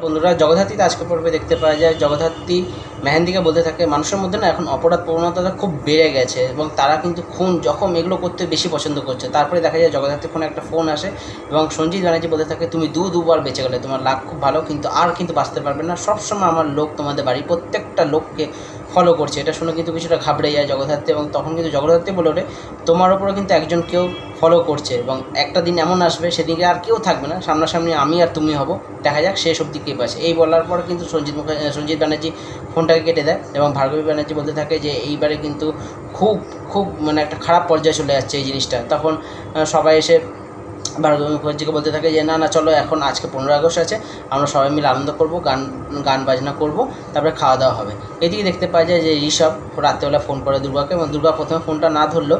বন্ধুরা, জগদ্ধাত্রীতে আজকে পর্বে দেখতে পাওয়া যায় জগদ্ধাত্রী মেহেন্দিকে বলতে থাকে মানুষের মধ্যে না এখন অপরাধ প্রবণতাটা খুব বেড়ে গেছে এবং তারা কিন্তু খুন জখম এগুলো করতে বেশি পছন্দ করছে। তারপরে দেখা যায় জগদ্ধাত্রীর ফোনে একটা ফোন আসে এবং সঞ্জিত ব্যানার্জি বলতে থাকে তুমি দুবার বেঁচে গেলে, তোমার লাক খুব ভালো, কিন্তু বাঁচতে পারবে না, সবসময় আমার লোক তোমাদের বাড়ির প্রত্যেকটা লোককে ফলো করছে। এটা শুনে কিন্তু কিছুটা ঘাবড়ে যায় জগদ্ধাত্রী এবং তখন কিন্তু জগদ্ধাত্রী বলে ওঠে তোমার ওপরে কিন্তু একজন কেউ ফলো করছে এবং একটা দিন এমন আসবে সেদিকে আর কেউ থাকবে না, সামনাসামনি আমি আর তুমি হব, দেখা যাক শেষ অবধি কে পাচ্ছে। এই বলার পর কিন্তু সঞ্জিত ব্যানার্জি ফোনটাকে কেটে দেয় এবং ভার্গবী ব্যানার্জি বলতে থাকে যে এইবারে কিন্তু খুব খুব মানে একটা খারাপ পর্যায়ে চলে যাচ্ছে এই জিনিসটা। তখন সবাই এসে ভার্গবী মুখার্জিকে বলতে থাকে যে না চলো, এখন আজকে 15 আগস্ট আছে, আমরা সবাই মিলে আনন্দ করব, গান বাজনা করব, তারপরে খাওয়া দাওয়া হবে। এদিকে দেখতে পাওয়া যায় যে ঋষভ রাত্রেবেলা ফোন করে দুর্গাকে এবং দুর্গা প্রথমে ফোনটা না ধরলো,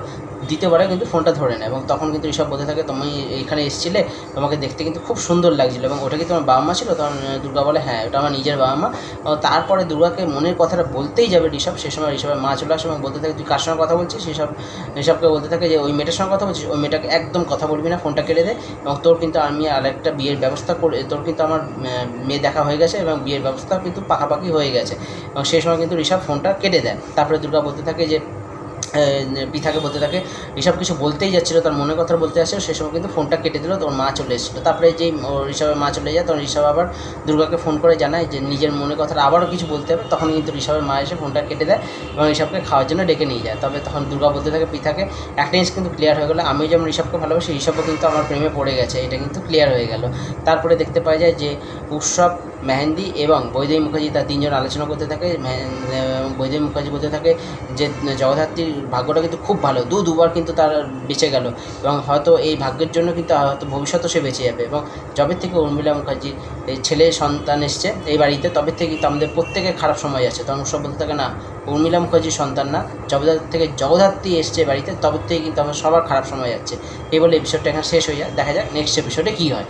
দ্বিতীয়বারে কিন্তু ফোনটা ধরে নেয় এবং তখন কিন্তু ঋষভ বলতে থাকে তুমি এইখানে এসেছিলে, তোমাকে দেখতে কিন্তু খুব সুন্দর লাগছিলো এবং ওটা কি তোমার বাবা মা ছিল? তখন দুর্গা বলে হ্যাঁ, ওটা আমার নিজের বাবা মা। তারপরে দুর্গাকে মনের কথাটা বলতেই যাবে ঋষভ, সেই সময় ঋষভের মা চলে আসে এবং বলতে থাকে তুই কার সঙ্গে কথা বলছিস? ঋষভকে বলতে থাকে যে ওই মেয়েটার সঙ্গে কথা বলছিস, ওই মেয়েটাকে একদম কথা বলবি না, ফোনটা কেটে দে এবং তোর কিন্তু আমি আরেকটা বিয়ের ব্যবস্থা করে, তোর কিন্তু আমার মেয়ে দেখা হয়ে গেছে এবং বিয়ের ব্যবস্থাও কিন্তু পাকাপাকি হয়ে গেছে। এবং সেই সময় কিন্তু ঋষভ ফোনটা কেটে দেয়। তারপরে দুর্গা বলতে থাকে যে পিথাকে বলতে থাকে ঋষভ কিছু বলতেই যাচ্ছিলো, তার মনের কথা বলতে আসছে, সে সময় কিন্তু ফোনটা কেটে দিল, তোর মা চলে এসেছিলো। তারপরে যেই ঋষভের মা চলে যায় তখন ঋষভ আবার দুর্গাকে ফোন করে জানায় যে নিজের মনের কথাটা আবারও কিছু বলতে হবে। তখন কিন্তু ঋষভের মা এসে ফোনটা কেটে দেয় এবং ঋষভকে খাওয়ার জন্য ডেকে নিয়ে যায়। তবে তখন দুর্গা বলতে থাকে পিথাকে একটা জিনিস কিন্তু ক্লিয়ার হয়ে গেলো, আমি যেমন ঋষভকে ভালোবাসি, ঋষভও কিন্তু আমার প্রেমে পড়ে গেছে, এটা কিন্তু ক্লিয়ার হয়ে গেল। তারপরে দেখতে পাওয়া যায় যে উৎসব, মেহেন্দি এবং বৈদেহী মুখার্জি তার তিনজন আলোচনা করতে থাকে। বৈদেহী মুখার্জি বলতে থাকে যে জগদ্ধাত্রীর ভাগ্যটা কিন্তু খুব ভালো, দুবার কিন্তু তার বেঁচে গেল এবং হয়তো এই ভাগ্যের জন্য কিন্তু হয়তো ভবিষ্যতেও সে বেঁচে যাবে। এবং যবে থেকে উর্মিলা মুখার্জির এই ছেলে সন্তান এসছে এই বাড়িতে, তবে থেকে কিন্তু আমাদের প্রত্যেকের খারাপ সময় আছে। তখন সব বলতে থাকে না, উর্মিলা মুখার্জির সন্তান না, যবে থেকে জগদ্ধাত্রী এসছে বাড়িতে তবে থেকে কিন্তু আমার সবার খারাপ সময় যাচ্ছে। এই বলে এপিসোডটা এখানে শেষ হয়ে যায়। দেখা যাক নেক্সট এপিসোডে কী হয়।